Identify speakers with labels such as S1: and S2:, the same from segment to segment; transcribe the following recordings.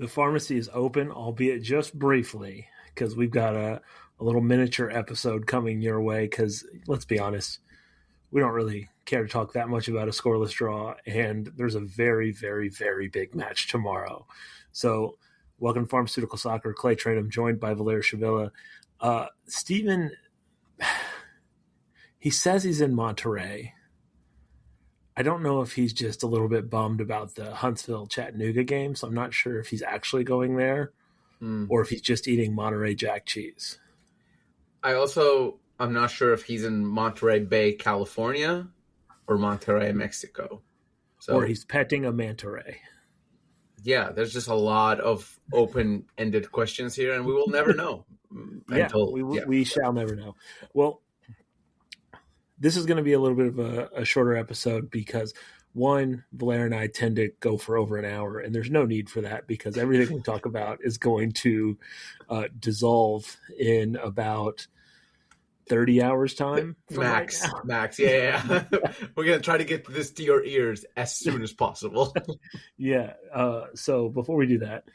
S1: The pharmacy is open, albeit just briefly, because we've got a little miniature episode coming your way. Because let's be honest, we don't really care to talk that much about a scoreless draw, and there's a very, very, very big match tomorrow. So, welcome to Pharmaceutical Soccer. Clay Trainum, joined by Valair Shabilla. Steven, he says he's in Monterey. I don't know if he's just a little bit bummed about the Huntsville-Chattanooga game, so I'm not sure if he's actually going there or if he's just eating Monterey Jack cheese.
S2: I'm not sure if he's in Monterey Bay, California, or Monterey, Mexico.
S1: Or he's petting a manta ray.
S2: Yeah, there's just a lot of open-ended questions here, and we will never know.
S1: We shall never know. Well, this is going to be a little bit of a shorter episode because, one, Valair and I tend to go for over an hour, and there's no need for that because everything we talk about is going to dissolve in about 30 hours time.
S2: Max. Yeah. We're going to try to get this to your ears as soon as possible.
S1: Yeah. So before we do that,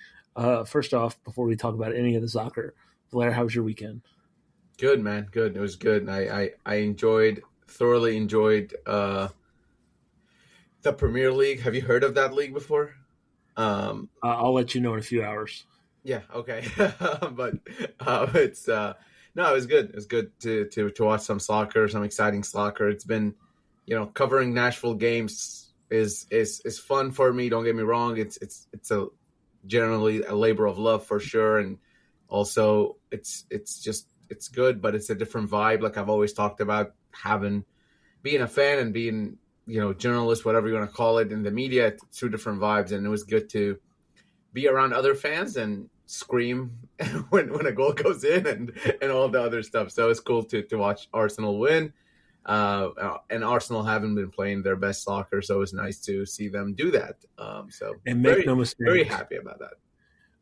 S1: first off, before we talk about any of the soccer, Valair, how was your weekend?
S2: Good, man. Good. It was good. I thoroughly enjoyed the Premier League. Have you heard of that league before?
S1: I'll let you know in a few hours.
S2: Yeah. Okay. But it was good. It was good to watch some soccer, some exciting soccer. It's been, covering Nashville games is fun for me. Don't get me wrong. It's generally a labor of love for sure. And also it's good, but it's a different vibe. Like I've always talked about being a fan and being, journalist, whatever you want to call it, in the media, it's two different vibes. And it was good to be around other fans and scream when a goal goes in and all the other stuff. So it's cool to watch Arsenal win. And Arsenal haven't been playing their best soccer, so it's nice to see them do that.
S1: And make no mistake,
S2: very happy about that.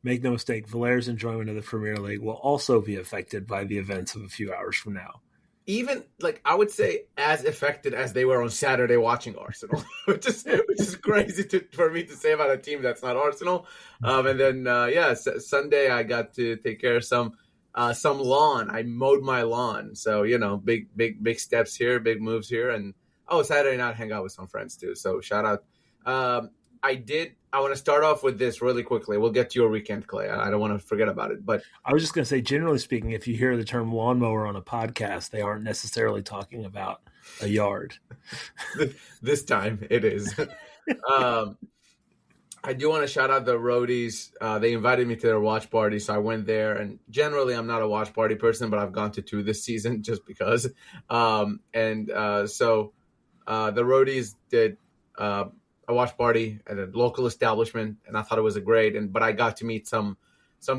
S1: Make no mistake, Valair's enjoyment of the Premier League will also be affected by the events of a few hours from now.
S2: Even, I would say, as affected as they were on Saturday watching Arsenal, which is crazy for me to say about a team that's not Arsenal. And then, Sunday I got to take care of some lawn. I mowed my lawn. So, big steps here, big moves here. And, Saturday night, hang out with some friends too. So, shout out. I want to start off with this really quickly. We'll get to your weekend, Clay. I don't want to forget about it. But
S1: I was just going to say, generally speaking, if you hear the term lawnmower on a podcast, they aren't necessarily talking about a yard.
S2: This time it is. I do want to shout out the Roadies. They invited me to their watch party, so I went there. And generally, I'm not a watch party person, but I've gone to 2 this season just because. So the Roadies did a watch party at a local establishment, and I thought it was but I got to meet some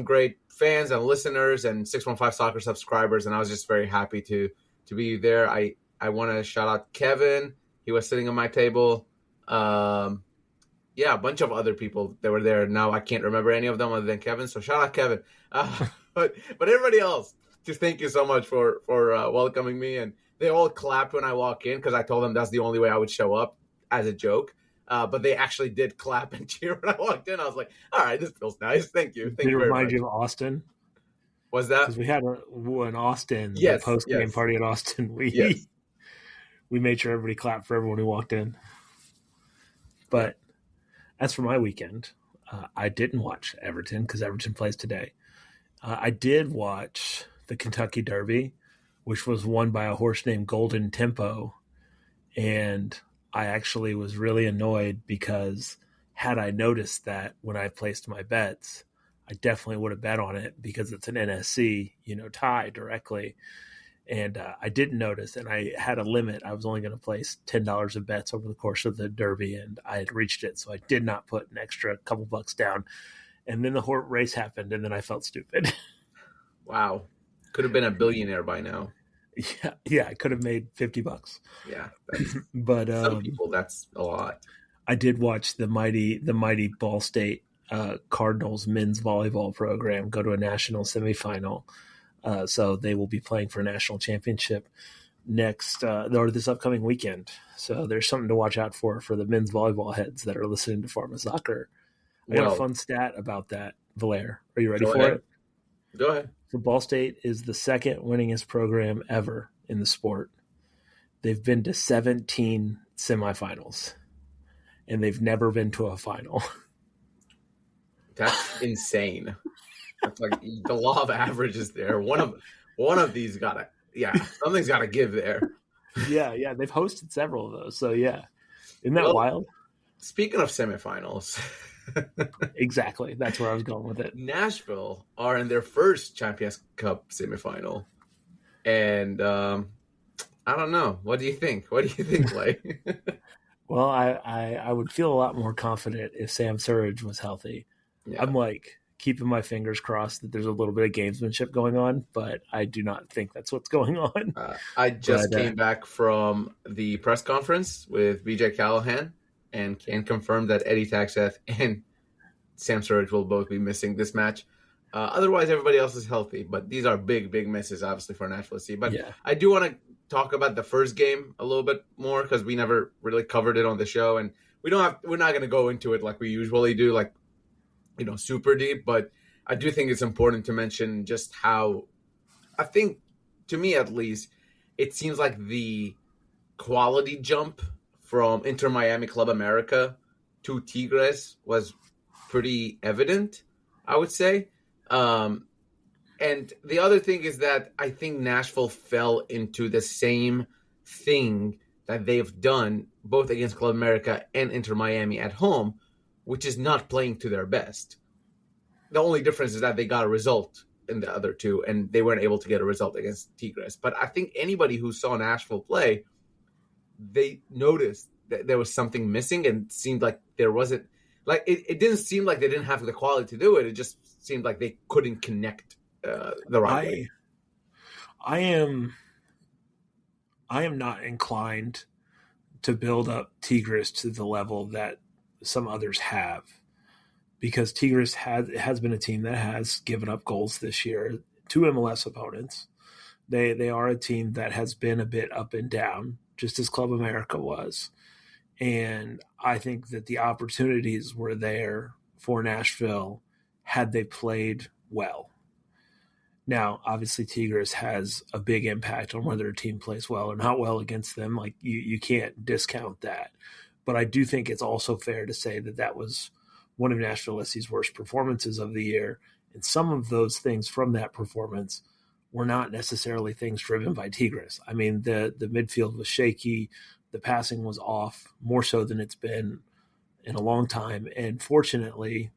S2: great fans and listeners and 615 Soccer subscribers, and I was just very happy to be there. I want to shout out Kevin. He was sitting at my table. A bunch of other people that were there. Now I can't remember any of them other than Kevin, so shout out Kevin. But everybody else, just thank you so much for welcoming me. And they all clapped when I walk in because I told them that's the only way I would show up as a joke. But they actually did clap and cheer when I walked in. I was like, all right, this feels nice. Thank you.
S1: Did it remind you of Austin?
S2: Was that?
S1: Because we had an Austin, the post-game party in Austin. We made sure everybody clapped for everyone who walked in. But as for my weekend, I didn't watch Everton because Everton plays today. I did watch the Kentucky Derby, which was won by a horse named Golden Tempo. And I actually was really annoyed because had I noticed that when I placed my bets, I definitely would have bet on it because it's an NSC, tie directly. And I didn't notice, and I had a limit. I was only going to place $10 of bets over the course of the Derby, and I had reached it. So I did not put an extra couple bucks down. And then the race happened, and then I felt stupid.
S2: Wow. Could have been a billionaire by now.
S1: Yeah, I could have made $50.
S2: Yeah,
S1: but
S2: some people, that's a lot.
S1: I did watch the mighty Ball State Cardinals men's volleyball program go to a national semifinal. So they will be playing for a national championship this upcoming weekend. So there's something to watch out for the men's volleyball heads that are listening to Pharma Soccer. I got a fun stat about that, Valair. Are you ready for it?
S2: Go ahead.
S1: So Ball State is the second winningest program ever in the sport. They've been to 17 semifinals, and they've never been to a final.
S2: That's insane. That's like the law of averages there. One of these something's gotta give there.
S1: Yeah, they've hosted several of those. So yeah, isn't that wild?
S2: Speaking of semifinals,
S1: exactly. That's where I was going with it.
S2: Nashville are in their first Champions Cup semifinal, and I don't know. What do you think? Clay?
S1: Well, I would feel a lot more confident if Sam Surridge was healthy. Yeah. I'm like keeping my fingers crossed that there's a little bit of gamesmanship going on, but I do not think that's what's going on.
S2: I just came back from the press conference with BJ Callahan and can confirm that Eddie Taxeth and Sam Surridge will both be missing this match. Otherwise, everybody else is healthy, but these are big misses, obviously, for Nashville SC. But I do want to talk about the first game a little bit more because we never really covered it on the show, and we're not going to go into it like we usually do, like, super deep. But I do think it's important to mention just how, I think, to me at least, it seems like the quality jump from Inter Miami Club America to Tigres was pretty evident, I would say. And the other thing is that I think Nashville fell into the same thing that they've done both against Club America and Inter Miami at home, which is not playing to their best. The only difference is that they got a result in the other two, and they weren't able to get a result against Tigres. But I think anybody who saw Nashville play, they noticed that there was something missing, and it seemed like there wasn't, like, it didn't seem like they didn't have the quality to do it. It just seemed like they couldn't connect the right way.
S1: I am not inclined to build up Tigres to the level that some others have, because Tigres has been a team that has given up goals this year to MLS opponents. They are a team that has been a bit up and down, just as Club America was. And I think that the opportunities were there for Nashville had they played well. Now, obviously, Tigres has a big impact on whether a team plays well or not well against them. Like, you can't discount that. But I do think it's also fair to say that that was one of Nashville SC's worst performances of the year. And some of those things from that performance were not necessarily things driven by Tigres. I mean, the midfield was shaky. The passing was off, more so than it's been in a long time. And fortunately,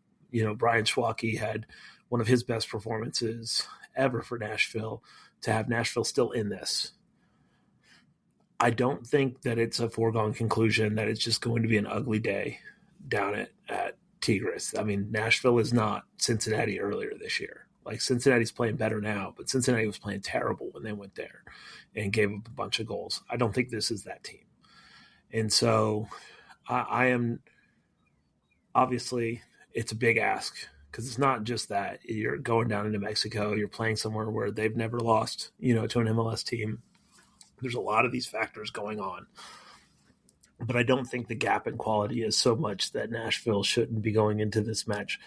S1: Brian Schwalke had one of his best performances ever for Nashville to have Nashville still in this. I don't think that it's a foregone conclusion that it's just going to be an ugly day down at Tigres. I mean, Nashville is not Cincinnati earlier this year. Like, Cincinnati's playing better now, but Cincinnati was playing terrible when they went there and gave up a bunch of goals. I don't think this is that team. And so I am, obviously, it's a big ask, because it's not just that you're going down into Mexico, you're playing somewhere where they've never lost, to an MLS team. There's a lot of these factors going on. But I don't think the gap in quality is so much that Nashville shouldn't be going into this match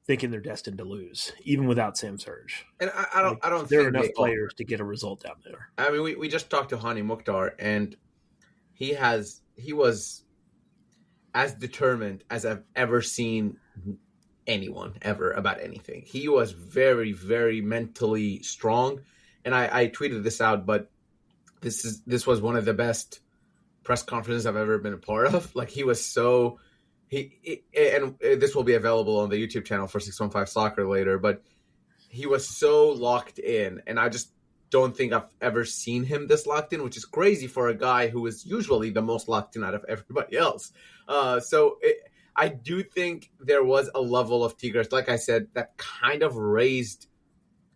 S1: thinking they're destined to lose, even without Sam Surridge.
S2: And I don't think
S1: there are enough players to get a result down there.
S2: I mean, we just talked to Hani Mukhtar, and he was as determined as I've ever seen anyone ever about anything. He was very, very mentally strong. And I tweeted this out, but this was one of the best press conferences I've ever been a part of. Like, he was so, and this will be available on the YouTube channel for 615 Soccer later, but he was so locked in, and I just don't think I've ever seen him this locked in, which is crazy for a guy who is usually the most locked in out of everybody else. I do think there was a level of Tigres, like I said, that kind of raised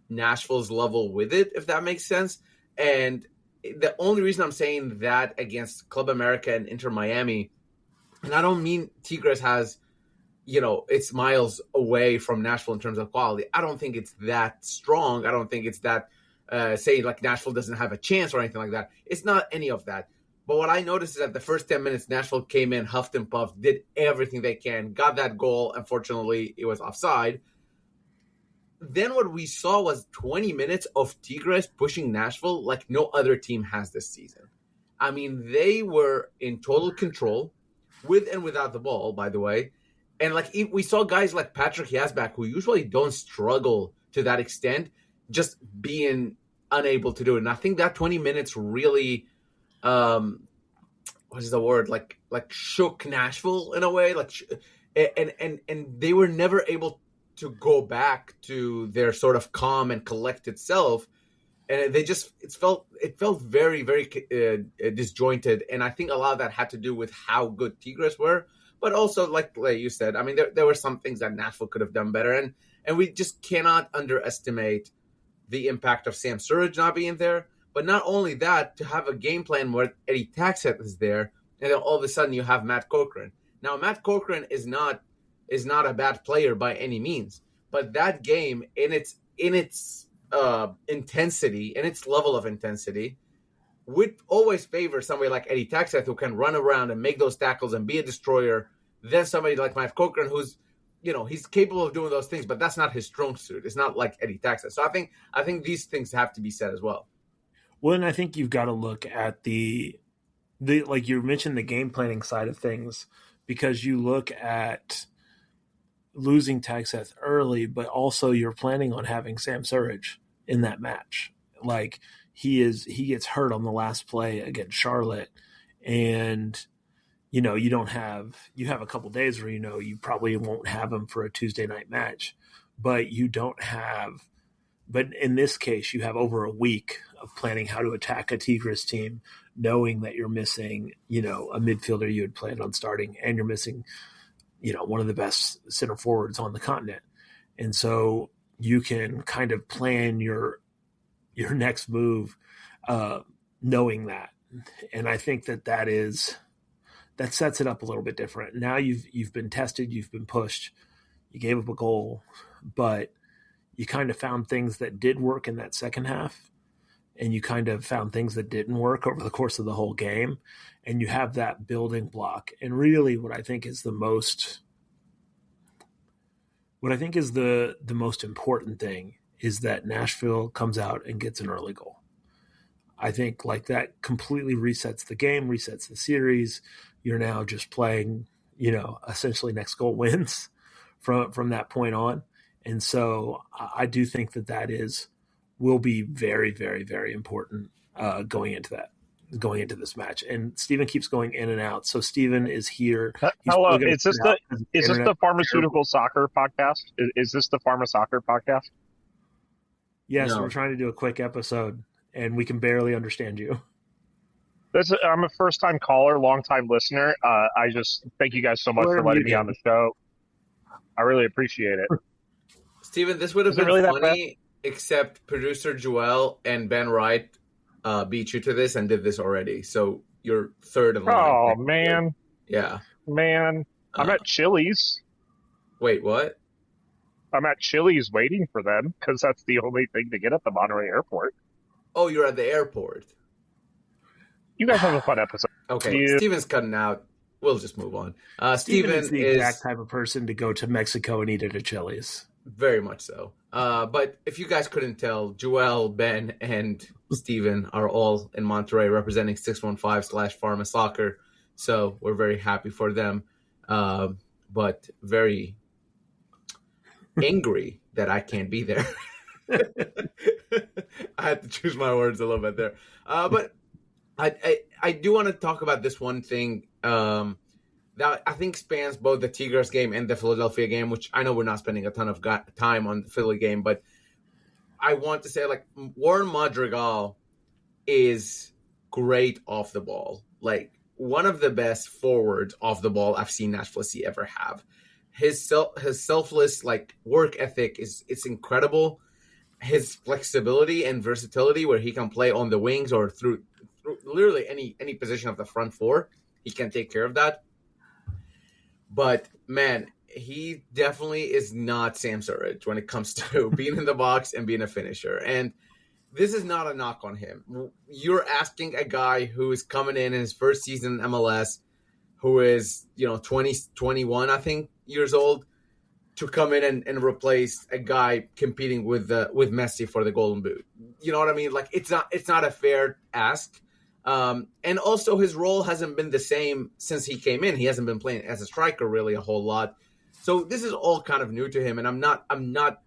S2: Nashville's level with it, if that makes sense. And the only reason I'm saying that against Club America and Inter Miami, and I don't mean Tigres has, it's miles away from Nashville in terms of quality. I don't think it's that strong. I don't think it's that, say, like Nashville doesn't have a chance or anything like that. It's not any of that. But what I noticed is that the first 10 minutes, Nashville came in, huffed and puffed, did everything they can, got that goal. Unfortunately, it was offside. Then what we saw was 20 minutes of Tigres pushing Nashville like no other team has this season. I mean, they were in total control with and without the ball, by the way. And like we saw guys like Patrick Yazbak, who usually don't struggle to that extent, just being unable to do it. And I think that 20 minutes really, what is the word? Like shook Nashville in a way. And they were never able to go back to their sort of calm and collected self. And they just it felt very, very disjointed. And I think a lot of that had to do with how good Tigres were. But also, like you said, I mean, there were some things that Nashville could have done better. And we just cannot underestimate the impact of Sam Surridge not being there. But not only that, to have a game plan where Eddie Taxet is there, and then all of a sudden you have Matt Corcoran. Now, Matt Corcoran is not a bad player by any means. But that game, in its intensity, in its level of intensity, would always favor somebody like Eddie Taxet, who can run around and make those tackles and be a destroyer, than somebody like Matt Corcoran, who's, he's capable of doing those things, but that's not his strong suit. It's not like Eddie Taxet. So I think these things have to be said as well.
S1: Well, and I think you've got to look at the like you mentioned, the game planning side of things, because you look at losing Taxet early, but also you're planning on having Sam Surridge in that match. Like, he gets hurt on the last play against Charlotte, and you have a couple days where you probably won't have him for a Tuesday night match, but in this case you have over a week of planning how to attack a Tigres team, knowing that you're missing a midfielder you had planned on starting, and you're missing one of the best center forwards on the continent, and so you can kind of plan your next move, knowing that. And I think that sets it up a little bit different. Now you've been tested, you've been pushed, you gave up a goal, but you kind of found things that did work in that second half, and you kind of found things that didn't work over the course of the whole game, and you have that building block. And really what I think is the most important thing is that Nashville comes out and gets an early goal. I think like that completely resets the game, resets the series. You're now just playing, essentially next goal wins from that point on. And so I do think that will be very, very, very important going into this match. And Steven keeps going in and out. So Steven is here.
S3: Hello, is this the Pharmaceutical Soccer podcast? Is this the Pharma Soccer podcast?
S1: Yes, no. We're trying to do a quick episode, and we can barely understand you.
S3: I'm a first-time caller, long-time listener. I just thank you guys so much for letting me on the show. I really appreciate it.
S2: Steven, this would have been really funny, except producer Joel and Ben Wright beat you to this and did this already. So you're third in line.
S3: Oh, man.
S2: Yeah.
S3: Man. I'm at Chili's.
S2: Wait, what?
S3: I'm at Chili's waiting for them because that's the only thing to get at the Monterey airport.
S2: Oh, you're at the airport.
S3: You guys have a fun episode.
S2: Okay, Steven's cutting out. We'll just move on. Steven
S1: is the exact type of person to go to Mexico and eat at a Chili's.
S2: Very much so. But if you guys couldn't tell, Joel, Ben, and Steven are all in Monterey representing 615/Pharma Soccer. So we're very happy for them. But very angry that I can't be there. I had to choose my words a little bit there. But I do want to talk about this one thing that I think spans both the Tigres game and the Philadelphia game, which I know we're not spending a ton of time on the Philly game, but I want to say, like, Warren Madrigal is great off the ball. Like, one of the best forwards off the ball I've seen Nashville SC ever have. His selfless, like, work ethic it's incredible. His flexibility and versatility, where he can play on the wings or through literally any position of the front four, he can take care of that. But man, he definitely is not Sam Surridge when it comes to being in the box and being a finisher. And this is not a knock on him. You're asking a guy who is coming in his first season in MLS, who is 20, 21, I think, years old, to come in and replace a guy competing with Messi for the Golden Boot. You know what I mean? Like, it's not a fair ask. And also his role hasn't been the same since he came in. He hasn't been playing as a striker really a whole lot. So this is all kind of new to him. And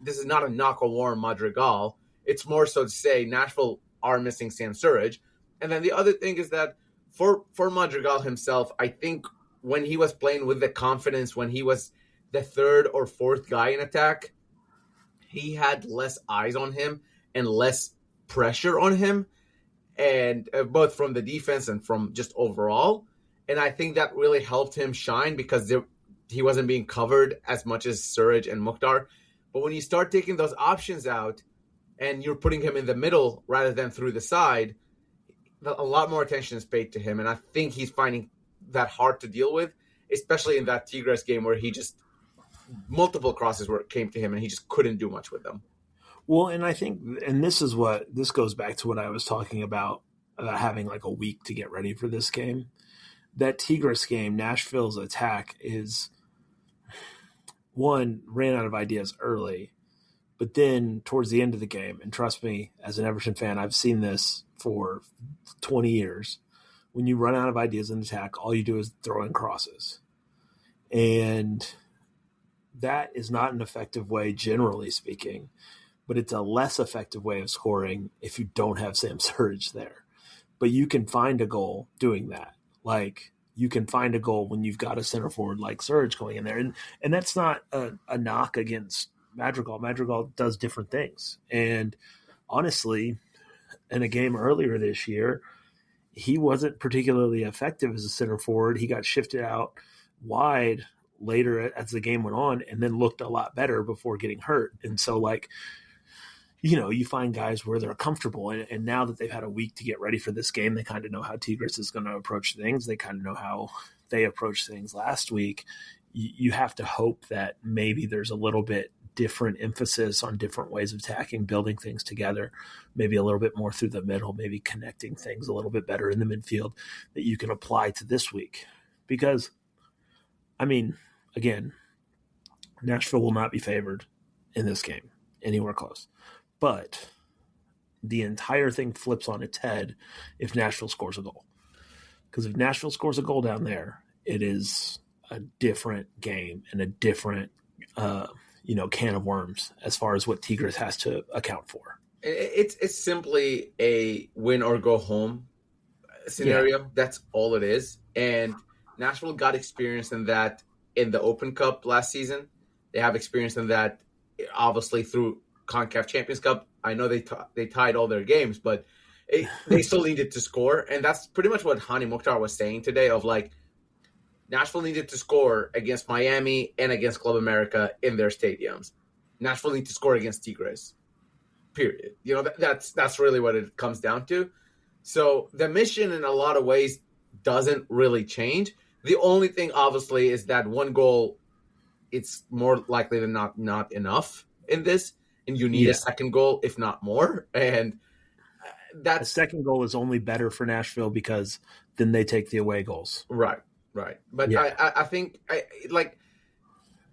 S2: this is not a knock on Warren Madrigal. It's more so to say Nashville are missing Sam Surridge. And then the other thing is that for Madrigal himself, I think when he was playing with the confidence, when he was the third or fourth guy in attack, he had less eyes on him and less pressure on him, and both from the defense and from just overall. And I think that really helped him shine because he wasn't being covered as much as Surridge and Mukhtar. But when you start taking those options out and you're putting him in the middle rather than through the side, a lot more attention is paid to him. And I think he's finding that hard to deal with, especially in that Tigres game where he just multiple crosses came to him and he just couldn't do much with them.
S1: Well, and I think, and this goes back to what I was talking about having like a week to get ready for this game. That Tigres game, Nashville's attack is, one, ran out of ideas early, but then towards the end of the game, and trust me, as an Everton fan, I've seen this for 20 years. When you run out of ideas in attack, all you do is throw in crosses. And that is not an effective way, generally speaking, but it's a less effective way of scoring if you don't have Sam Surridge there. But you can find a goal doing that. Like, you can find a goal when you've got a center forward like Surridge going in there. And that's not a knock against Madrigal. Madrigal does different things. And honestly, in a game earlier this year, he wasn't particularly effective as a center forward. He got shifted out wide later as the game went on and then looked a lot better before getting hurt. And so, like, you find guys where they're comfortable. And now that they've had a week to get ready for this game, they kind of know how Tigres is going to approach things. They kind of know how they approached things last week. You have to hope that maybe there's a little bit different emphasis on different ways of attacking, building things together, maybe a little bit more through the middle, maybe connecting things a little bit better in the midfield that you can apply to this week. Because, I mean, again, Nashville will not be favored in this game anywhere close. But the entire thing flips on its head if Nashville scores a goal. Because if Nashville scores a goal down there, it is a different game and a different can of worms as far as what Tigres has to account for.
S2: It's simply a win or go home scenario. Yeah. That's all it is. And Nashville got experience in that in the Open Cup last season. They have experience in that, obviously, through CONCACAF Champions Cup. I know they tied all their games, but they still needed to score. And that's pretty much what Hani Mukhtar was saying today, of like, Nashville needed to score against Miami and against Club America in their stadiums. Nashville needed to score against Tigres, period. That's really what it comes down to. So the mission in a lot of ways doesn't really change. The only thing, obviously, is that one goal, it's more likely than not enough in this. And you need a second goal, if not more. And
S1: that second goal is only better for Nashville because then they take the away goals.
S2: Right. But yeah. I think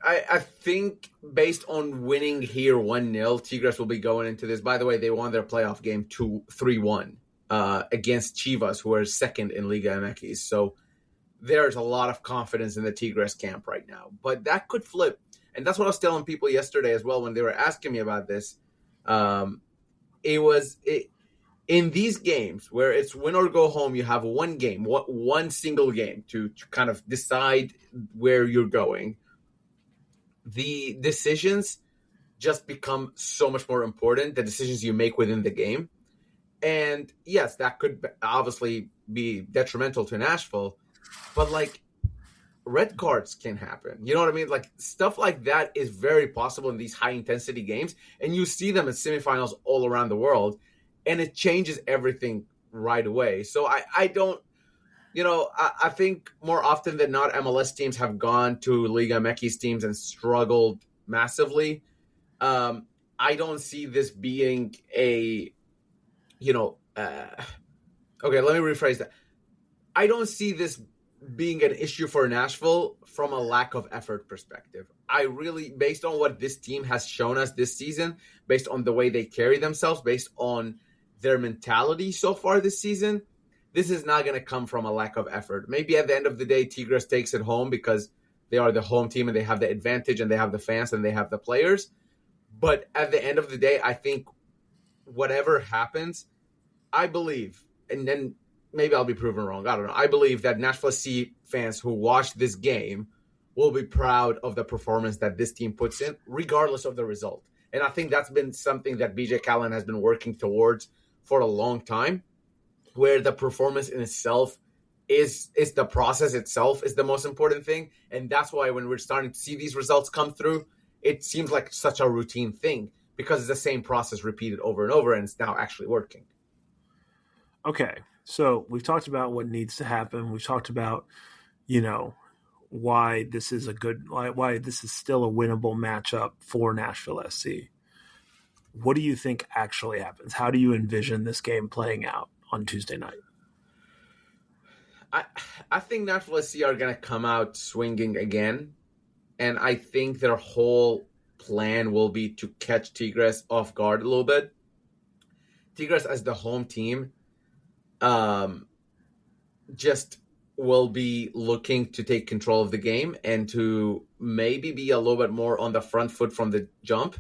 S2: I think based on winning here 1-0, Tigres will be going into this. By the way, they won their playoff game 3-1 against Chivas, who are second in Liga MX. So there's a lot of confidence in the Tigres camp right now. But that could flip. And that's what I was telling people yesterday as well when they were asking me about this. In these games where it's win or go home, you have one single game to kind of decide where you're going. The decisions just become so much more important, the decisions you make within the game. And yes, that could obviously be detrimental to Nashville, but like red cards can happen. You know what I mean? Like stuff like that is very possible in these high intensity games. And you see them in semifinals all around the world. And it changes everything right away. So I don't, I think more often than not, MLS teams have gone to Liga MX teams and struggled massively. I don't see this being a Okay, let me rephrase that. I don't see this being an issue for Nashville from a lack of effort perspective. I really, based on what this team has shown us this season, based on the way they carry themselves, based on their mentality so far this season, this is not going to come from a lack of effort. Maybe at the end of the day, Tigres takes it home because they are the home team and they have the advantage and they have the fans and they have the players. But at the end of the day, I think whatever happens, I believe, and then maybe I'll be proven wrong, I don't know, I believe that Nashville SC fans who watch this game will be proud of the performance that this team puts in, regardless of the result. And I think that's been something that BJ Callan has been working towards for a long time, where the performance in itself is the process itself is the most important thing. And that's why when we're starting to see these results come through, it seems like such a routine thing because it's the same process repeated over and over, and it's now actually working.
S1: Okay, so we've talked about what needs to happen. We've talked about, why this is why this is still a winnable matchup for Nashville SC. What do you think actually happens? How do you envision this game playing out on Tuesday night?
S2: I think Nashville SC are going to come out swinging again, and I think their whole plan will be to catch Tigres off guard a little bit. Tigres as the home team just will be looking to take control of the game and to maybe be a little bit more on the front foot from the jump.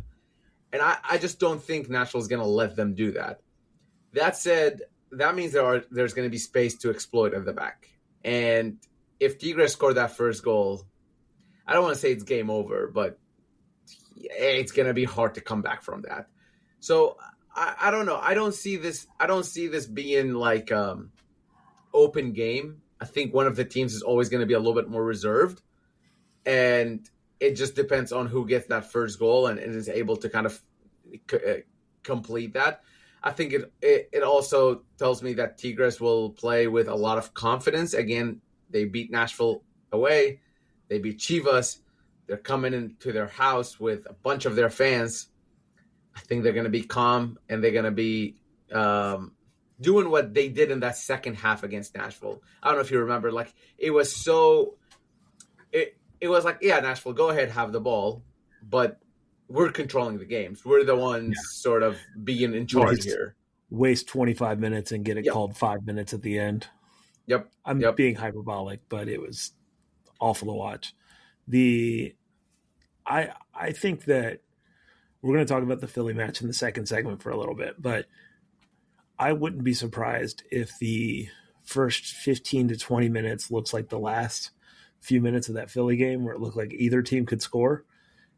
S2: And I just don't think Nashville is going to let them do that. That said, that means there's going to be space to exploit at the back. And if Tigres score that first goal, I don't want to say it's game over, but it's going to be hard to come back from that. So I don't know. I don't see this being like open game. I think one of the teams is always going to be a little bit more reserved, and it just depends on who gets that first goal and is able to kind of complete that. I think it also tells me that Tigres will play with a lot of confidence. Again, they beat Nashville away. They beat Chivas. They're coming into their house with a bunch of their fans. I think they're going to be calm, and they're going to be doing what they did in that second half against Nashville. I don't know if you remember. Like, it was so – it was like, yeah, Nashville, go ahead, have the ball, but we're controlling the games. We're the ones sort of being in charge here.
S1: Waste 25 minutes and get it called 5 minutes at the end.
S2: Yep.
S1: I'm being hyperbolic, but it was awful to watch. I think that we're going to talk about the Philly match in the second segment for a little bit, but I wouldn't be surprised if the first 15 to 20 minutes looks like the last few minutes of that Philly game where it looked like either team could score,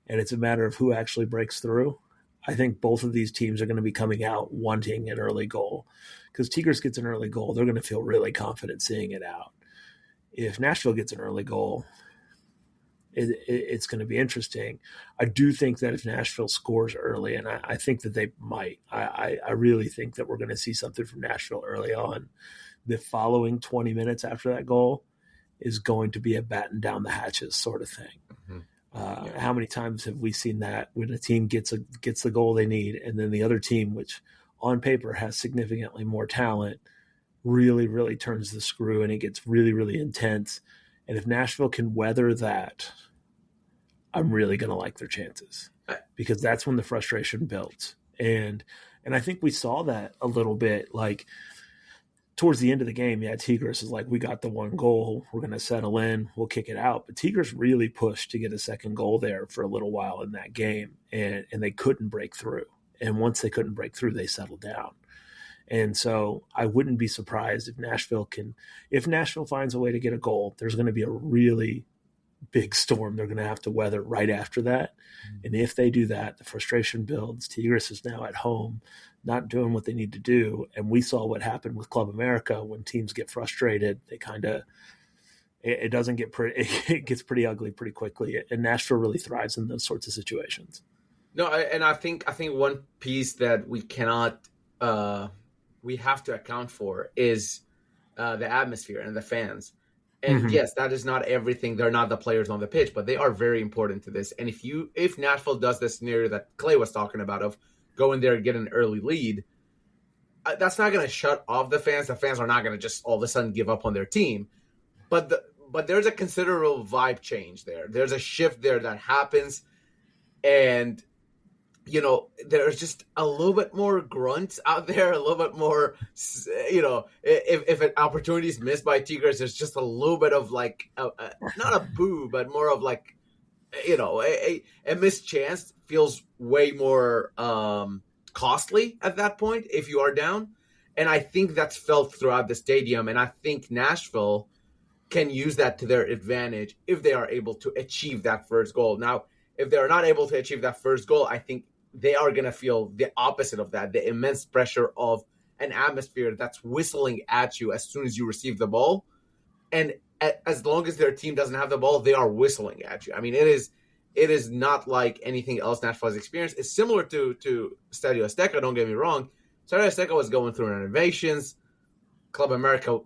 S1: and it's a matter of who actually breaks through. I think both of these teams are going to be coming out wanting an early goal, because Tigres gets an early goal, they're going to feel really confident seeing it out. If Nashville gets an early goal, it's going to be interesting. I do think that if Nashville scores early, and I think that they might, I really think that we're going to see something from Nashville early on. The following 20 minutes after that goal is going to be a batten down the hatches sort of thing. Mm-hmm. How many times have we seen that when a team gets the goal they need, and then the other team, which on paper has significantly more talent, really, really turns the screw and it gets really, really intense. And if Nashville can weather that, I'm really going to like their chances, because that's when the frustration builds. And I think we saw that a little bit, like towards the end of the game. Yeah, Tigres is like, we got the one goal, we're going to settle in, we'll kick it out. But Tigres really pushed to get a second goal there for a little while in that game, and they couldn't break through. And once they couldn't break through, they settled down. And so I wouldn't be surprised if Nashville finds a way to get a goal, there's going to be a really big storm they're going to have to weather right after that. Mm-hmm. And if they do that, the frustration builds. Tigres is now at home, not doing what they need to do. And we saw what happened with Club America. When teams get frustrated, they it gets pretty ugly pretty quickly. And Nashville really thrives in those sorts of situations.
S2: No, and I think one piece that we cannot we have to account for is the atmosphere and the fans. And mm-hmm. Yes, that is not everything. They're not the players on the pitch, but they are very important to this. And if Nashville does the scenario that Clay was talking about of go in there and get an early lead, that's not going to shut off the fans. The fans are not going to just all of a sudden give up on their team. But there's a considerable vibe change there. There's a shift there that happens. And, there's just a little bit more grunts out there, a little bit more, if an opportunity is missed by Tigres, there's just a little bit of like, not a boo, but more of like, a missed chance feels way more costly at that point if you are down. And I think that's felt throughout the stadium. And I think Nashville can use that to their advantage if they are able to achieve that first goal. Now, if they're not able to achieve that first goal, I think they are going to feel the opposite of that, the immense pressure of an atmosphere that's whistling at you as soon as you receive the ball. And as long as their team doesn't have the ball, they are whistling at you. I mean, it is not like anything else Nashville has experienced. It's similar to Stadio Azteca, don't get me wrong. Stadio Azteca was going through renovations. Club America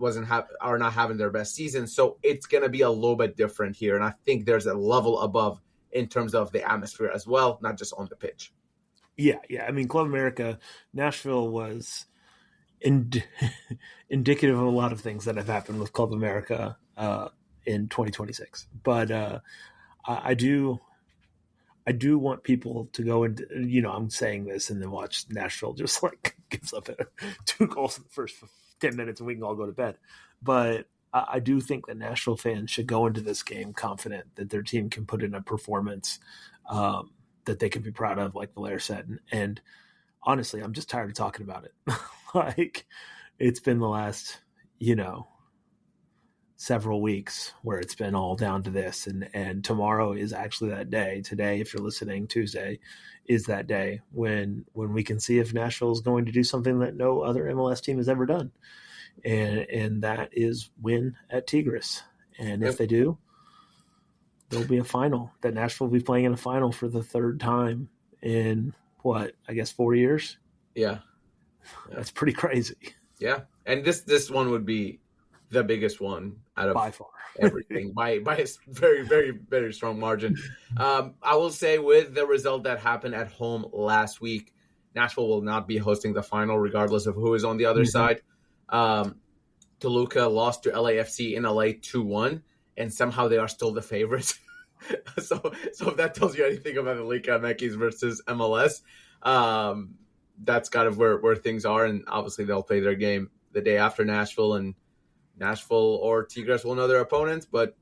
S2: are not having their best season, so it's going to be a little bit different here. And I think there's a level above in terms of the atmosphere as well, not just on the pitch.
S1: Yeah. I mean, Club America, Nashville was indicative of a lot of things that have happened with Club America in 2026. But I do want people to go and, I'm saying this and then watch Nashville just like gives up 2 goals in the first 10 minutes and we can all go to bed. But I do think that Nashville fans should go into this game confident that their team can put in a performance that they can be proud of, like Valair said. And honestly, I'm just tired of talking about it. Like, it's been the last, several weeks where it's been all down to this. And tomorrow is actually that day. Today, if you're listening, Tuesday is that day when we can see if Nashville is going to do something that no other MLS team has ever done. And that is win at Tigres. And if they do, there'll be a final that Nashville will be playing in a final for the 3rd time in 4 years.
S2: Yeah.
S1: That's pretty crazy.
S2: Yeah. And this one would be the biggest one out of
S1: by far
S2: everything by a very, very, very strong margin. I will say with the result that happened at home last week, Nashville will not be hosting the final regardless of who is on the other side. Toluca lost to LAFC in LA 2-1, and somehow they are still the favorites. So if that tells you anything about the Liga MX versus MLS, that's kind of where things are. And obviously they'll play their game the day after Nashville, and Nashville or Tigres will know their opponents. But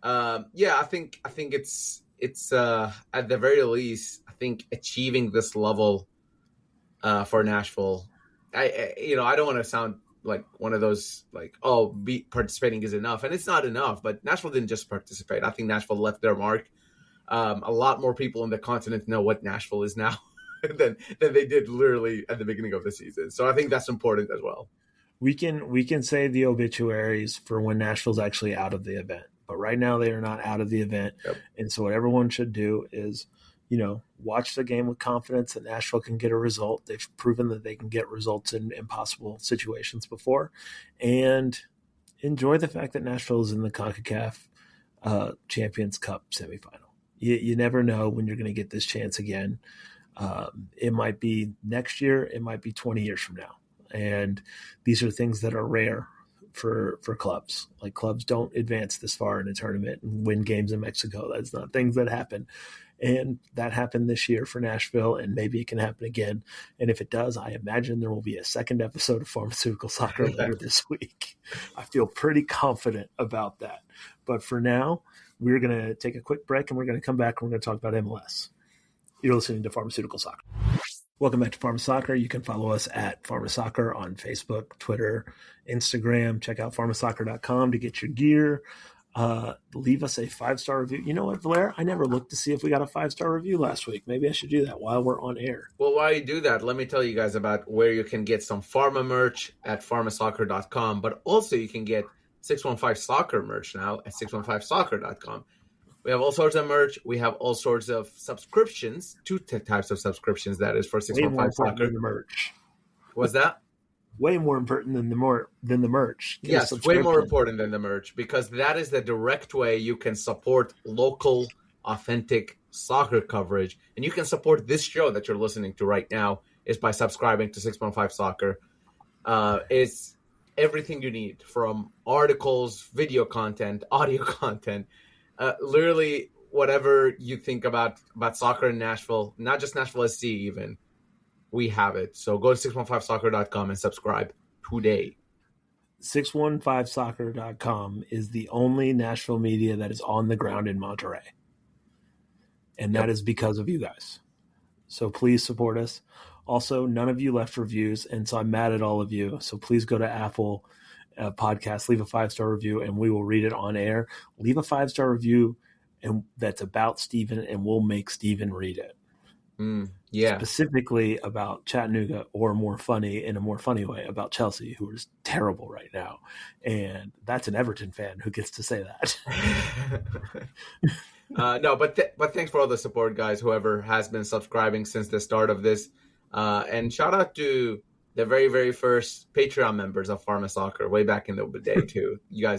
S2: I think it's at the very least, I think achieving this level for Nashville, I don't want to sound like one of those like, participating is enough, and it's not enough. But Nashville didn't just participate. I think Nashville left their mark. A lot more people on the continent know what Nashville is now than they did literally at the beginning of the season. So I think that's important as well.
S1: We can say the obituaries for when Nashville's actually out of the event, but right now they are not out of the event.
S2: Yep.
S1: And so what everyone should do is, watch the game with confidence that Nashville can get a result. They've proven that they can get results in impossible situations before, and enjoy the fact that Nashville is in the CONCACAF Champions Cup semifinal. You never know when you're going to get this chance again. It might be next year. It might be 20 years from now. And these are things that are rare for clubs. Like, clubs don't advance this far in a tournament and win games in Mexico. That's not things that happen. And that happened this year for Nashville, and maybe it can happen again. And if it does, I imagine there will be a second episode of Pharmaceutical Soccer later this week. I feel pretty confident about that. But for now, we're going to take a quick break, and we're going to come back and we're going to talk about MLS. You're listening to Pharmaceutical Soccer. Welcome back to Pharma Soccer. You can follow us at Pharma Soccer on Facebook, Twitter, Instagram. Check out pharmasoccer.com to get your gear. Leave us a 5-star review. You know what, Valair? I never looked to see if we got a 5-star review last week. Maybe I should do that while we're on air.
S2: Well, while you do that, let me tell you guys about where you can get some pharma merch at pharmasoccer.com, but also you can get 615 Soccer merch now at 615soccer.com. We have all sorts of merch. We have all sorts of subscriptions, 2 types of subscriptions, that is, for 615 Soccer.
S1: Than the merch.
S2: What's that?
S1: Way more important than the merch.
S2: Yes, way more important than the merch, because that is the direct way you can support local, authentic soccer coverage. And you can support this show that you're listening to right now is by subscribing to 615 Soccer. It's everything you need, from articles, video content, audio content, literally whatever you think about soccer in Nashville, not just Nashville SC even, we have it. So go to 615soccer.com and subscribe today.
S1: 615soccer.com is the only Nashville media that is on the ground in Monterey. And that is because of you guys. So please support us. Also, none of you left reviews, and so I'm mad at all of you. So please go to Apple Podcasts, leave a 5-star review, and we will read it on air. Leave a 5-star review and that's about Steven, and we'll make Steven read it. Specifically about Chattanooga, or in a more funny way, about Chelsea, who is terrible right now. And that's an Everton fan who gets to say that.
S2: No, but thanks for all the support, guys, whoever has been subscribing since the start of this. And shout out to the very, very first Patreon members of Pharma Soccer way back in the day, too. You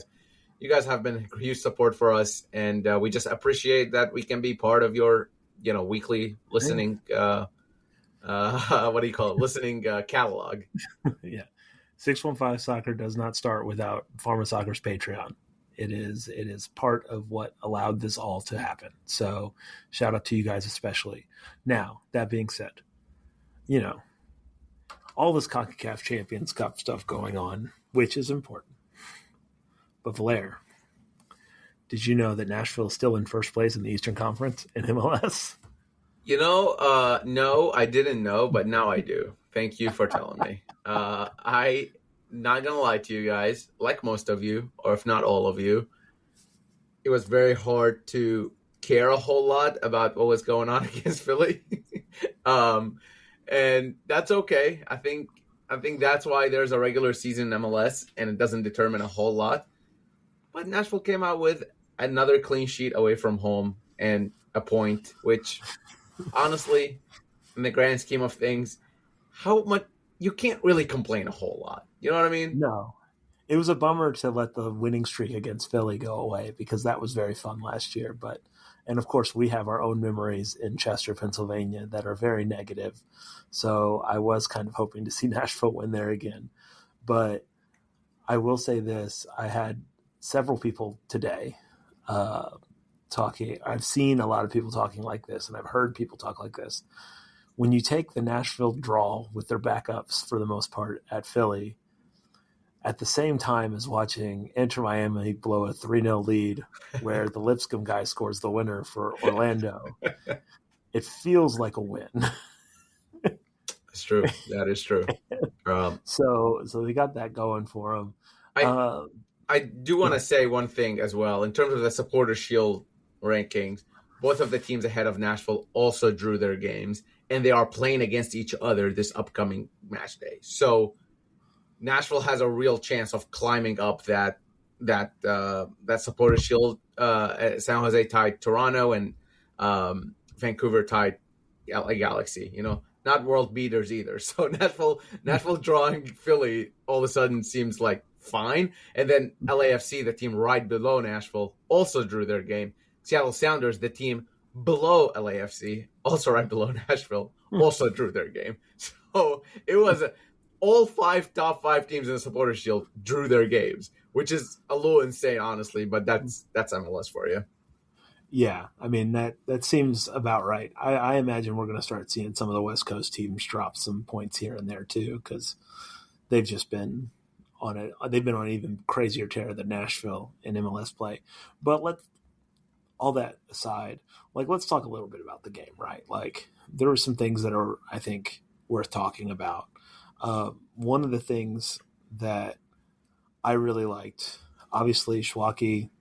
S2: guys have been huge support for us, and we just appreciate that we can be part of your weekly listening, what do you call it? Listening catalog.
S1: Yeah. 615 Soccer does not start without Pharma Soccer's Patreon. It is part of what allowed this all to happen. So shout out to you guys especially. Now, that being said, all this CONCACAF Champions Cup stuff going on, which is important. But Valair, did you know that Nashville is still in first place in the Eastern Conference in MLS?
S2: No, I didn't know, but now I do. Thank you for telling me. I not gonna lie to you guys, like most of you, or if not all of you, it was very hard to care a whole lot about what was going on against Philly. And that's okay. I think that's why there's a regular season in MLS, and it doesn't determine a whole lot. But Nashville came out with another clean sheet away from home and a point, which honestly, in the grand scheme of things, how much you can't really complain a whole lot. You know what I mean?
S1: No. It was a bummer to let the winning streak against Philly go away, because that was very fun last year. And of course, we have our own memories in Chester, Pennsylvania that are very negative. So I was kind of hoping to see Nashville win there again. But I will say this, I had several people today talking. I've seen a lot of people talking like this, and I've heard people talk like this. When you take the Nashville draw with their backups for the most part at Philly, at the same time as watching Inter Miami blow a 3-0 lead where the Lipscomb guy scores the winner for Orlando, it feels like a win.
S2: It's true. That is true.
S1: So we got that going for them.
S2: I do want to say one thing as well. In terms of the Supporter Shield rankings, both of the teams ahead of Nashville also drew their games, and they are playing against each other this upcoming match day. So Nashville has a real chance of climbing up that Supporter Shield. San Jose tied Toronto, and Vancouver tied LA Galaxy. Not world beaters either. So Nashville drawing Philly all of a sudden seems like fine. And then LAFC, the team right below Nashville, also drew their game. Seattle Sounders, the team below LAFC, also right below Nashville, also drew their game. So it was all top five teams in the Supporters Shield drew their games, which is a little insane, honestly, but that's MLS for you.
S1: Yeah, I mean, that seems about right. I imagine we're going to start seeing some of the West Coast teams drop some points here and there too, because they've just been on it. They've been on an even crazier tear than Nashville in MLS play. But all that aside, let's talk a little bit about the game, right? There are some things that are, I think, worth talking about. One of the things that I really liked, obviously Schwalke,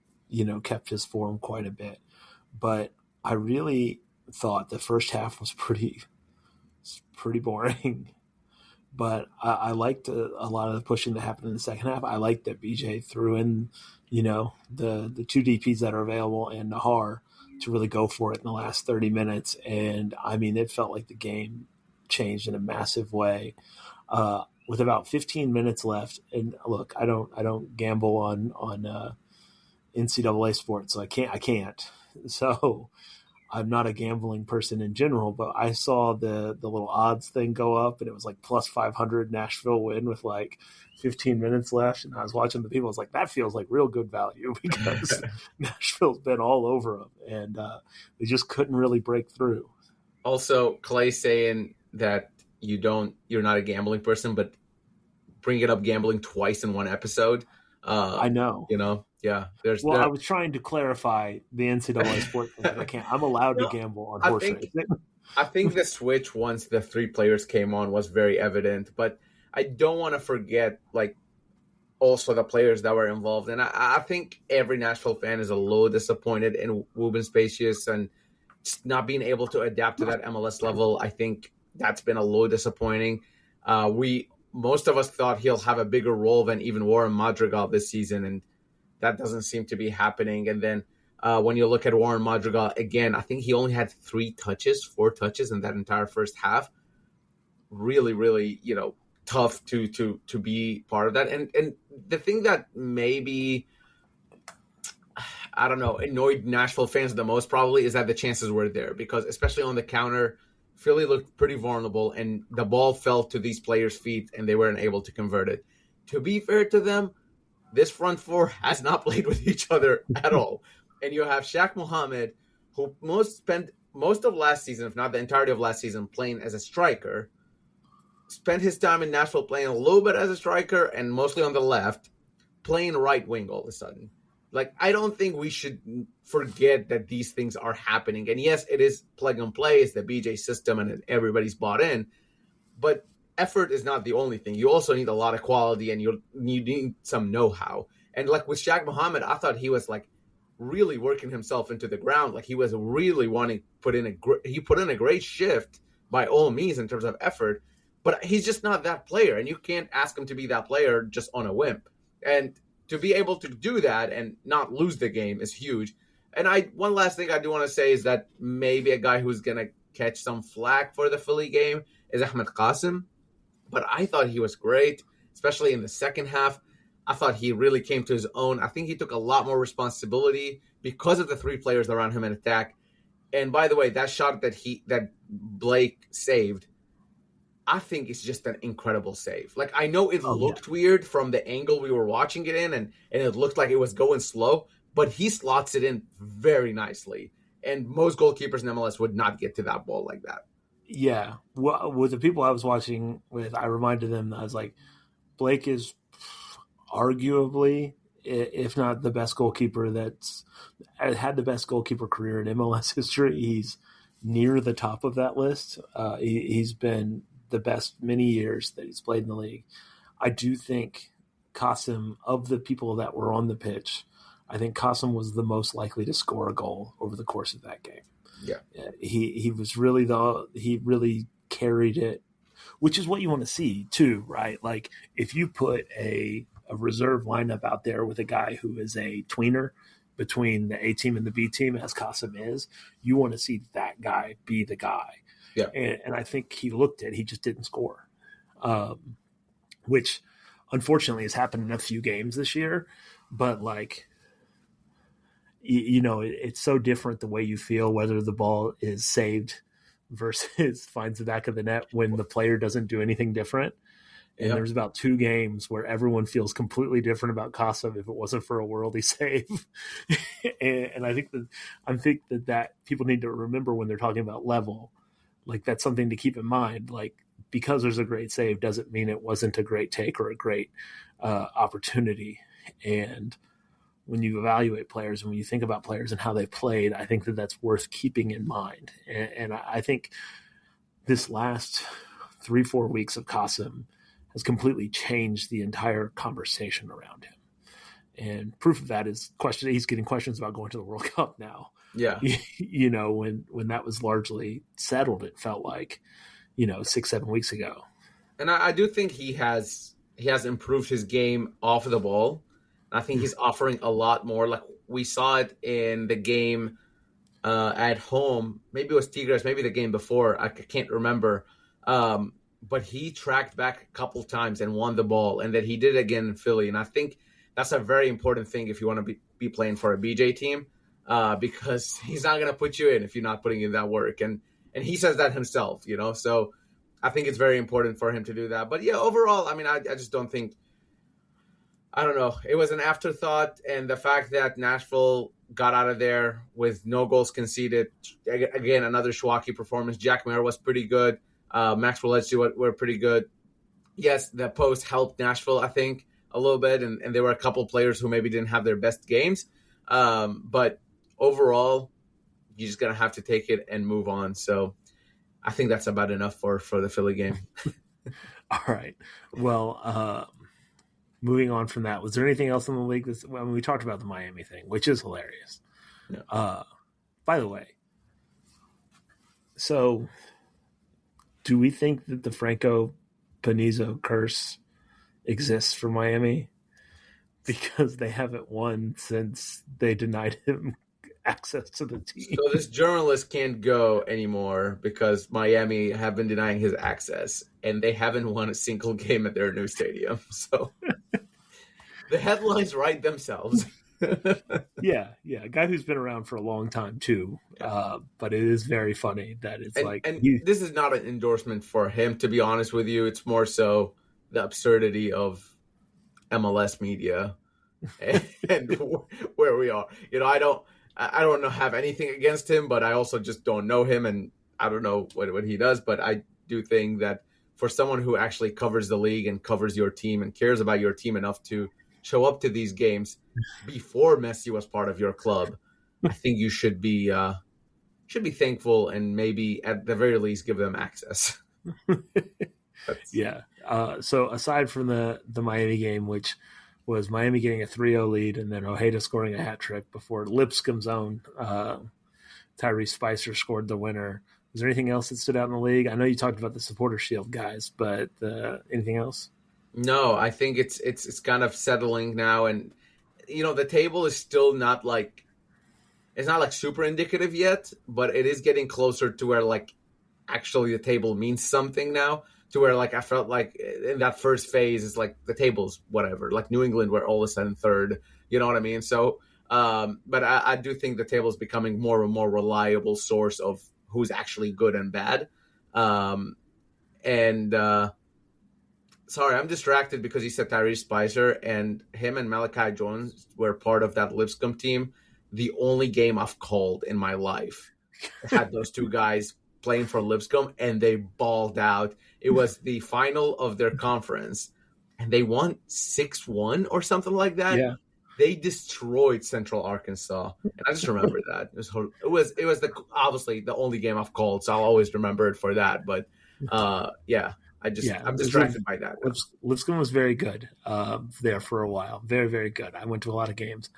S1: kept his form quite a bit, but I really thought the first half was pretty boring. But I liked a lot of the pushing that happened in the second half. I liked that BJ threw in, the two DPs that are available and Nahar to really go for it in the last 30 minutes. And I mean, it felt like the game changed in a massive way. With about 15 minutes left, and look, I don't gamble on NCAA sports, so I can't. So I'm not a gambling person in general, but I saw the little odds thing go up, and it was like plus 500 Nashville win with like 15 minutes left. And I was watching the people. I was like, that feels like real good value because Nashville's been all over them, and they just couldn't really break through.
S2: Also, Clay saying that you're not a gambling person, but bringing up gambling twice in one episode.
S1: I know.
S2: Yeah.
S1: I was trying to clarify the NCAA sport thing. I can't. I'm allowed to gamble on horse racing.
S2: I think the switch once the three players came on was very evident, but I don't want to forget like also the players that were involved. And I think every Nashville fan is a little disappointed in Ruben Spacious and just not being able to adapt to that MLS level. I think that's been a little disappointing. Most of us thought he'll have a bigger role than even Warren Madrigal this season, and that doesn't seem to be happening. And then when you look at Warren Madrigal, again, I think he only had 4 touches in that entire first half. Really, really, tough to be part of that. And the thing that maybe, I don't know, annoyed Nashville fans the most probably is that the chances were there, because especially on the counter, Philly looked pretty vulnerable, and the ball fell to these players' feet, and they weren't able to convert it. To be fair to them, this front four has not played with each other at all. And you have Shaq Mohammed, who spent most of last season, if not the entirety of last season, playing as a striker, spent his time in Nashville playing a little bit as a striker and mostly on the left, playing right wing all of a sudden. Like, I don't think we should forget that these things are happening. And yes, it is plug and play. It's the BJ system and everybody's bought in. But effort is not the only thing. You also need a lot of quality, and you need some know-how. And like with Shaq Mohammed, I thought he was like really working himself into the ground. Like he was really wanting to put in a great shift by all means in terms of effort. But he's just not that player, and you can't ask him to be that player just on a whim. And to be able to do that and not lose the game is huge. And one last thing I do want to say is that maybe a guy who's going to catch some flack for the Philly game is Ahmed Qasim. But I thought he was great, especially in the second half. I thought he really came to his own. I think he took a lot more responsibility because of the 3 players around him in attack. And by the way, that shot that Blake saved, I think it's just an incredible save. Like, I know it looked weird from the angle we were watching it in, and it looked like it was going slow, but he slots it in very nicely. And most goalkeepers in MLS would not get to that ball like that.
S1: Yeah. Well, with the people I was watching with, I reminded them that I was like, Blake is arguably, if not the best goalkeeper that's had the best goalkeeper career in MLS history. He's near the top of that list. He's been the best many years that he's played in the league. I do think Qasim, of the people that were on the pitch, I think Qasim was the most likely to score a goal over the course of that game.
S2: Yeah.
S1: He was really he really carried it, which is what you want to see too, right? Like if you put a reserve lineup out there with a guy who is a tweener between the A team and the B team, as Qasim is, you want to see that guy be the guy.
S2: Yeah.
S1: And I think he looked at, he just didn't score, which unfortunately has happened in a few games this year. But like, it's so different the way you feel, whether the ball is saved versus finds the back of the net when the player doesn't do anything different. And there's about 2 games where everyone feels completely different about Qasim if it wasn't for a worldy save. and I think that people need to remember when they're talking about level. Like, that's something to keep in mind. Like, because there's a great save doesn't mean it wasn't a great take or a great opportunity. And when you evaluate players and when you think about players and how they played, I think that that's worth keeping in mind. And I think this last 3-4 weeks of Qasim has completely changed the entire conversation around him. And proof of that is he's getting questions about going to the World Cup now.
S2: Yeah.
S1: When that was largely settled, it felt like, 6-7 weeks ago.
S2: And I do think he has improved his game off of the ball. I think he's offering a lot more. Like, we saw it in the game at home. Maybe it was Tigres, maybe the game before. I can't remember. But he tracked back a couple times and won the ball, and then he did it again in Philly. And I think that's a very important thing if you want to be playing for a BJ team. because he's not going to put you in if you're not putting in that work. And he says that himself, so I think it's very important for him to do that. But yeah, overall, I mean, I just don't think, I don't know. It was an afterthought. And the fact that Nashville got out of there with no goals conceded, again, another Schwalke performance. Jack Mayer was pretty good. Max Waletsky were pretty good. Yes, the post helped Nashville, I think, a little bit. And there were a couple players who maybe didn't have their best games. But overall, you're just going to have to take it and move on. So I think that's about enough for the Philly game.
S1: All right. Well, moving on from that, was there anything else in the league? We talked about the Miami thing, which is hilarious. Yeah. By the way, so do we think that the Franco Panizo curse exists for Miami? Because they haven't won since they denied him access to the team.
S2: So this journalist can't go anymore because Miami have been denying his access, and they haven't won a single game at their new stadium. So the headlines write themselves.
S1: Yeah, a guy who's been around for a long time too. Yeah. But it is very funny that it's
S2: this is not an endorsement for him, to be honest with you. It's more so the absurdity of MLS media and where we are. I don't have anything against him, but I also just don't know him, and I don't know what he does. But I do think that for someone who actually covers the league and covers your team and cares about your team enough to show up to these games before Messi was part of your club, I think you should be thankful and maybe at the very least give them access.
S1: Yeah. So aside from the Miami game, which was Miami getting a 3-0 lead and then Ojeda scoring a hat trick before Lipscomb's own Tyrese Spicer scored the winner. Was there anything else that stood out in the league? I know you talked about the supporter shield guys, but anything else?
S2: No, I think it's kind of settling now, and the table is still not like, it's not like super indicative yet, but it is getting closer to where like actually the table means something now. To where like I felt like in that first phase, it's like the table's whatever. Like New England were all of a sudden third. You know what I mean? So, but I do think the table is becoming more and more reliable source of who's actually good and bad. Sorry, I'm distracted because he said Tyrese Spicer, and him and Malachi Jones were part of that Lipscomb team. The only game I've called in my life had those two guys playing for Lipscomb, and they balled out. It was the final of their conference, and they won 6-1 or something like that.
S1: Yeah.
S2: They destroyed Central Arkansas, and I just remember that. It was obviously the only game I've called, so I'll always remember it for that. But I'm distracted by that.
S1: Lipscomb was very good there for a while. Very, very good. I went to a lot of games.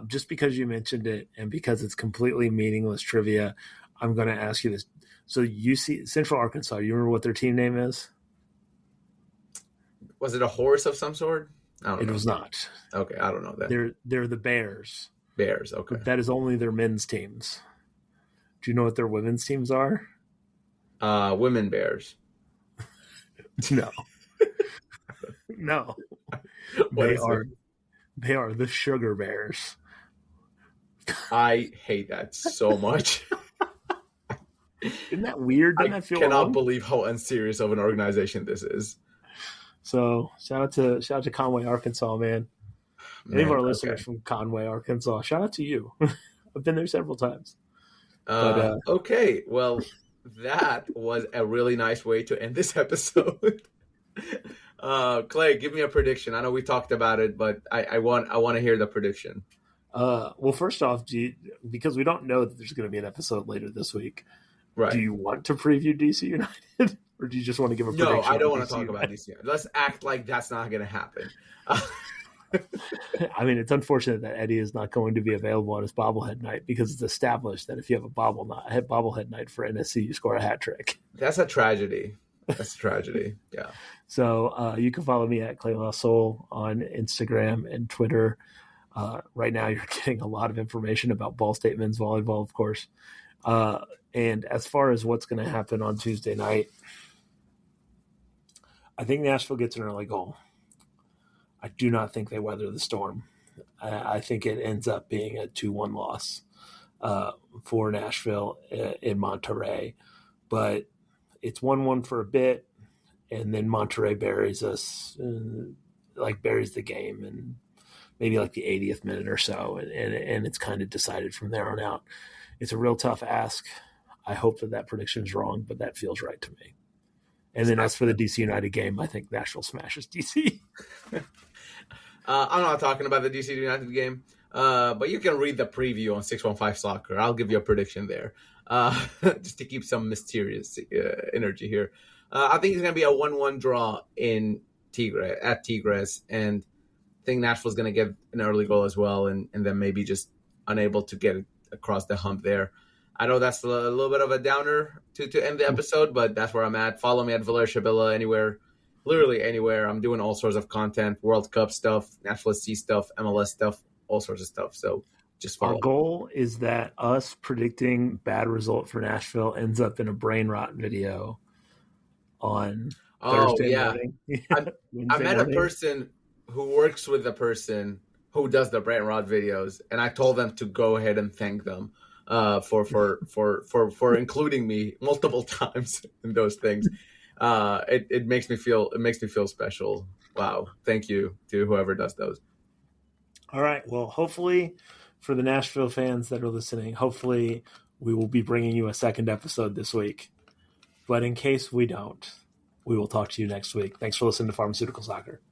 S1: Just because you mentioned it and because it's completely meaningless trivia, I'm going to ask you this. So you see Central Arkansas, you remember what their team name is?
S2: Was it a horse of some sort? I don't know.
S1: It was not.
S2: Okay, I don't know that.
S1: They're the Bears.
S2: Bears, okay.
S1: But that is only their men's teams. Do you know what their women's teams are?
S2: Women Bears.
S1: No. No. They are the Sugar Bears.
S2: I hate that so much.
S1: Isn't that weird? Doesn't that feel
S2: cannot
S1: wrong?
S2: Believe how unserious of an organization this is.
S1: So shout out to Conway, Arkansas, man. Any of our listeners from Conway, Arkansas, shout out to you. I've been there several times.
S2: Okay, well, that was a really nice way to end this episode. Clay, give me a prediction. I know we talked about it, but I want to hear the prediction.
S1: Well, first off, because we don't know that there's going to be an episode later this week, right? Do you want to preview DC United, or do you just want to give a prediction?
S2: No, I don't want to talk about DC United. Let's act like that's not going to happen.
S1: I mean, it's unfortunate that Eddie is not going to be available on his bobblehead night because it's established that if you have a bobblehead night for NSC, you score a hat trick.
S2: That's a tragedy. That's a tragedy. Yeah.
S1: So you can follow me at Clay La Soul on Instagram and Twitter. Right now, you're getting a lot of information about Ball State men's volleyball, of course. And as far as what's going to happen on Tuesday night, I think Nashville gets an early goal. I do not think they weather the storm. I think it ends up being a 2-1 loss. for Nashville in Monterrey. But it's 1-1 for a bit, and then Monterrey buries us, buries the game, and maybe like the 80th minute or so, and it's kind of decided from there on out. It's a real tough ask. I hope that prediction is wrong, but that feels right to me. And then as for the DC United game, I think Nashville smashes DC.
S2: I'm not talking about the DC United game, but you can read the preview on 615 Soccer. I'll give you a prediction there, just to keep some mysterious energy here. I think it's going to be a 1-1 draw at Tigres, and I think Nashville's going to get an early goal as well, and then maybe just unable to get across the hump there. I know that's a little bit of a downer to end the episode, but that's where I'm at. Follow me at Valair Shabilla anywhere, literally anywhere. I'm doing all sorts of content, World Cup stuff, Nashville SC stuff, MLS stuff, all sorts of stuff. So just follow.
S1: Our goal is that us predicting bad result for Nashville ends up in a brain rot video on Thursday morning.
S2: I met a person who works with the person who does the brain rot videos, and I told them to go ahead and thank them for including me multiple times in those things. It makes me feel special. Wow. Thank you to whoever does those.
S1: All right. Well, hopefully for the Nashville fans that are listening, hopefully we will be bringing you a second episode this week. But in case we don't, we will talk to you next week. Thanks for listening to Pharmaceutical Soccer.